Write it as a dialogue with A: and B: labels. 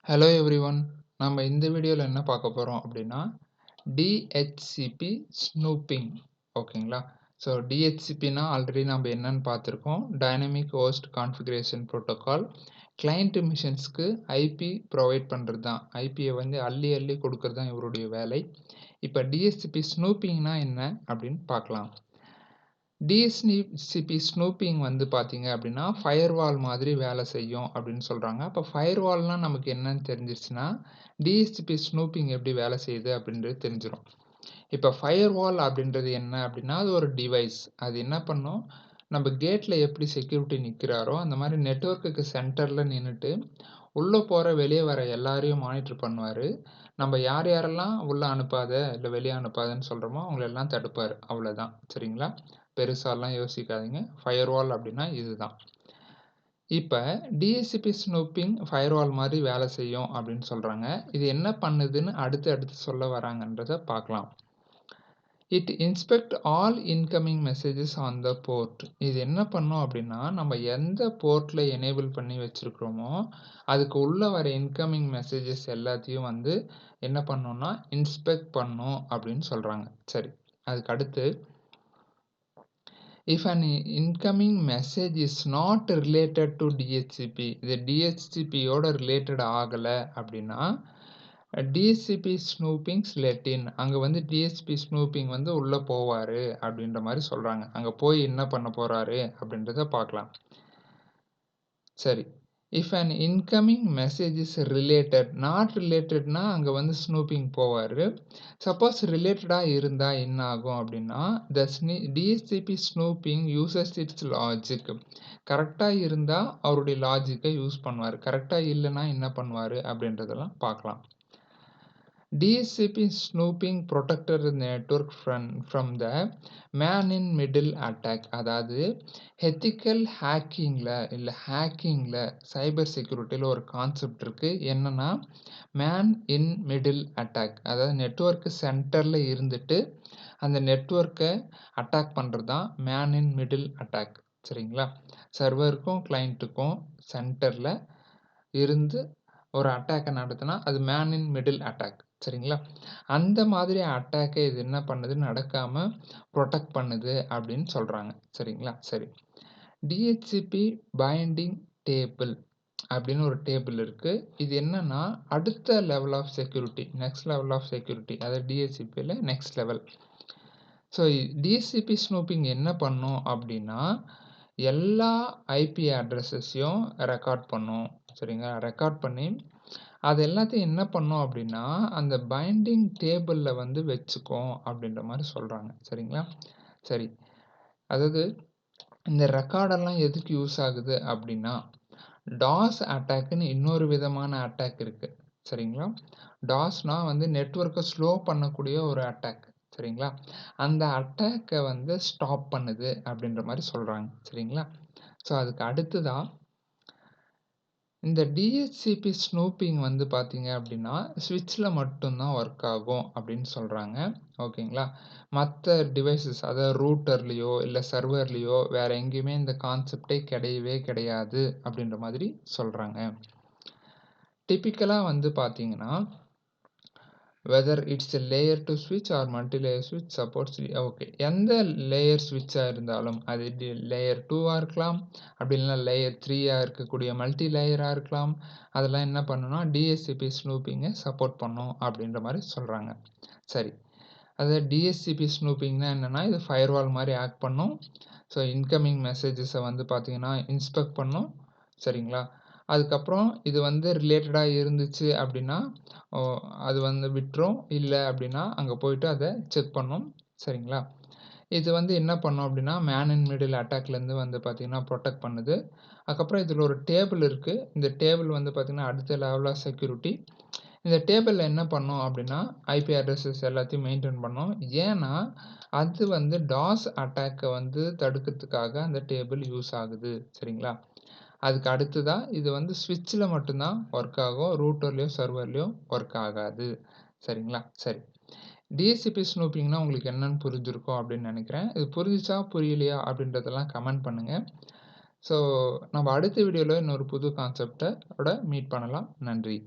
A: Hello everyone. நம்ம இந்த வீடியோவில் என்ன பார்க்க போகிறோம் அப்படின்னா DHCP ஸ்னூப்பிங். ஓகேங்களா? ஸோ DHCPனா ஆல்ரெடி நம்ம என்னன்னு பார்த்துருக்கோம். Dynamic host configuration protocol. Client மிஷின்ஸ்க்கு ஐபி ப்ரொவைட் பண்ணுறது தான். ஐபியை வந்து அள்ளி அள்ளி கொடுக்கறது தான் இவருடைய வேலை. இப்போ DHCP ஸ்னூப்பிங்னா என்ன அப்படின்னு பார்க்கலாம். DHCP ஸ்னூப்பிங் வந்து பார்த்தீங்க அப்படின்னா ஃபயர்வால் மாதிரி வேலை செய்யும் அப்படின்னு சொல்கிறாங்க. அப்போ ஃபயர்வால்னால் நமக்கு என்னன்னு தெரிஞ்சிருச்சுன்னா DHCP ஸ்னூப்பிங் எப்படி வேலை செய்யுது அப்படின்றது தெரிஞ்சிடும். இப்போ ஃபயர்வால் அப்படின்றது என்ன அப்படின்னா அது ஒரு டிவைஸ். அது என்ன பண்ணும், நம்ம கேட்டில் எப்படி செக்யூரிட்டி நிற்கிறாரோ அந்த மாதிரி நெட்வொர்க்குக்கு சென்டரில் நின்றுட்டு உள்ளே போகிற வெளியே வர எல்லாரையும் மானிட்டர் பண்ணுவார். நம்ம யார் யாரெல்லாம் உள்ளே அனுப்பாத இல்லை வெளியே அனுப்பாதன்னு சொல்கிறோமோ அவங்களெல்லாம் தடுப்பார். அவ்வளோதான். சரிங்களா? பெருசாலாம் யோசிக்காதீங்க. ஃபயர்வால் அப்படின்னா இதுதான். இப்போ DHCP ஸ்னூப்பிங் ஃபயர்வால் மாதிரி வேலை செய்யும் அப்படின்னு சொல்கிறாங்க. இது என்ன பண்ணுதுன்னு அடுத்து சொல்ல வராங்கன்றதை பார்க்கலாம். It inspect all incoming messages on the board. இது என்ன பண்ணும் அப்படின்னா நம்ம எந்த போர்ட்டில் எனேபிள் பண்ணி வச்சுருக்கிறோமோ அதுக்கு உள்ளே வர இன்கமிங் மெசேஜஸ் எல்லாத்தையும் வந்து என்ன பண்ணோம்னா இன்ஸ்பெக்ட் பண்ணும் அப்படின்னு சொல்கிறாங்க. சரி, அதுக்கு அடுத்து if an incoming message is not related to DHCP, இது DHCPயோட ரிலேட்டட் ஆகலை அப்படின்னா DHCP ஸ்னூப்பிங் let in, அங்கே வந்து DHCP ஸ்னூப்பிங் வந்து உள்ளே போவார் அப்படின்ற மாதிரி சொல்கிறாங்க. அங்கே போய் என்ன பண்ண போகிறாரு அப்படின்றத பார்க்கலாம். சரி, if an incoming message is related, not relatedனா அங்கே வந்து ஸ்னூப்பிங் போவார். சப்போஸ் ரிலேட்டடாக இருந்தால் என்ன ஆகும் அப்படின்னா the DHCP snooping uses it's logic. கரெக்டாக இருந்தால் அவருடைய லாஜிக்கை யூஸ் பண்ணுவார். கரெக்டாக இல்லைன்னா என்ன பண்ணுவார் அப்படின்றதெல்லாம் பார்க்கலாம். DHCP snooping protected the network from the man in middle attack. அதாவது எத்திக்கல் ஹேக்கிங்கில் சைபர் செக்யூரிட்டியில் ஒரு கான்செப்ட் இருக்குது. என்னன்னா மேன் இன் மிடில் அட்டாக். அதாவது நெட்வொர்க்கு சென்டரில் இருந்துட்டு அந்த நெட்வொர்க்கை அட்டாக் பண்ணுறது தான் மேன் இன் மிடில் அட்டாக். சரிங்களா? சர்வருக்கும் கிளைண்ட்டுக்கும் சென்டரில் இருந்து ஒரு அட்டாக்கை நடத்தினா அது மேன் இன் மிடில் அட்டாக். சரிங்களா? அந்த மாதிரி அட்டாக்கை இது என்ன பண்ணுது, நடக்காமல் ப்ரொடெக்ட் பண்ணுது அப்படின்னு சொல்கிறாங்க. சரிங்களா? சரி, DHCP பைண்டிங் டேபிள் அப்படின்னு ஒரு டேபிள் இருக்குது. இது என்னன்னா அடுத்த level of security, next level of security, அதாவது DHCPயில் next level. So DHCP snooping என்ன பண்ணும் அப்படின்னா எல்லா ஐபி அட்ரஸஸையும் ரெக்கார்ட் பண்ணும். சரிங்களா? ரெக்கார்ட் பண்ணி அது எல்லாத்தையும் என்ன பண்ணும் அப்படின்னா அந்த பைண்டிங் டேபிளில் வந்து வச்சுக்கும் அப்படின்ற மாதிரி சொல்கிறாங்க. சரிங்களா? சரி, அதாவது இந்த ரெக்கார்டெல்லாம் எதுக்கு யூஸ் ஆகுது அப்படின்னா டாஸ் அட்டாக்குன்னு இன்னொரு விதமான அட்டாக் இருக்குது. சரிங்களா? டாஸ்னா வந்து நெட்வொர்க்கை ஸ்லோ பண்ணக்கூடிய ஒரு அட்டாக். சரிங்களா? அந்த அட்டாக்கை வந்து ஸ்டாப் பண்ணுது அப்படின்ற மாதிரி சொல்கிறாங்க. சரிங்களா? ஸோ அதுக்கு அடுத்ததான் இந்த DHCP ஸ்னூப்பிங் வந்து பார்த்தீங்க அப்படின்னா ஸ்விட்சில் மட்டும்தான் ஒர்க் ஆகும் அப்படின்னு சொல்கிறாங்க. ஓகேங்களா? மற்ற டிவைசஸ், அதாவது ரூட்டர்லேயோ இல்லை சர்வர்லேயோ வேறு எங்கேயுமே இந்த கான்செப்டே கிடையாது அப்படின்ற மாதிரி சொல்கிறாங்க. டிப்பிக்கலாக வந்து பார்த்தீங்கன்னா whether it's a layer 2 switch or multi-layer switch supports, okay, எந்த லேயர் ஸ்விட்சாக இருந்தாலும் அது லேயர் 2ஆக இருக்கலாம், அப்படி இல்லைனா லேயர் 3ஆக இருக்கக்கூடிய மல்டி லேயராக இருக்கலாம். அதெல்லாம் என்ன பண்ணுன்னா DHCP ஸ்னூப்பிங்கை சப்போர்ட் பண்ணும் அப்படின்ற மாதிரி சொல்கிறாங்க. சரி, அதாவது DHCP ஸ்னூப்பிங்னா என்னென்னா இது ஃபயர்வால் மாதிரி ஆக்ட் பண்ணும். ஸோ இன்கமிங் மெசேஜஸை வந்து பார்த்தீங்கன்னா இன்ஸ்பெக்ட் பண்ணும். சரிங்களா? அதுக்கப்புறம் இது வந்து ரிலேட்டடாக இருந்துச்சு அப்படின்னா அது வந்து விட்டுரும். இல்லை அப்படின்னா அங்கே போயிட்டு அதை செக் பண்ணும். சரிங்களா? இது வந்து என்ன பண்ணும் அப்படின்னா மேன் இன் மிடில் அட்டாக்லேருந்து வந்து பார்த்திங்கன்னா ப்ரொடெக்ட் பண்ணுது. அதுக்கப்புறம் இதில் ஒரு டேபிள் இருக்குது. இந்த டேபிள் வந்து பார்த்திங்கன்னா அடுத்த லெவல் ஆஃப் செக்யூரிட்டி. இந்த டேபிளில் என்ன பண்ணும் அப்படின்னா ஐபி அட்ரஸஸ் எல்லாத்தையும் மெயின்டைன் பண்ணும். ஏன்னா அது வந்து டாஸ் அட்டாக்கை வந்து தடுக்கிறதுக்காக அந்த டேபிள் யூஸ் ஆகுது. சரிங்களா? அதுக்கு அடுத்ததாக இது வந்து ஸ்விட்சில் மட்டும்தான் ஒர்க் ஆகும், ரூட்டர்லேயோ சர்வர்லேயோ ஒர்க் ஆகாது. சரிங்களா? சரி, DHCP ஸ்னூப்பிங்னா உங்களுக்கு என்னன்னு புரிஞ்சிருக்கும் அப்படின்னு நினைக்கிறேன். இது புரிஞ்சிச்சா புரியலையா அப்படின்றதெல்லாம் கமெண்ட் பண்ணுங்கள். ஸோ நம்ம அடுத்த வீடியோவில் இன்னொரு புது கான்செப்டோட மீட் பண்ணலாம். நன்றி.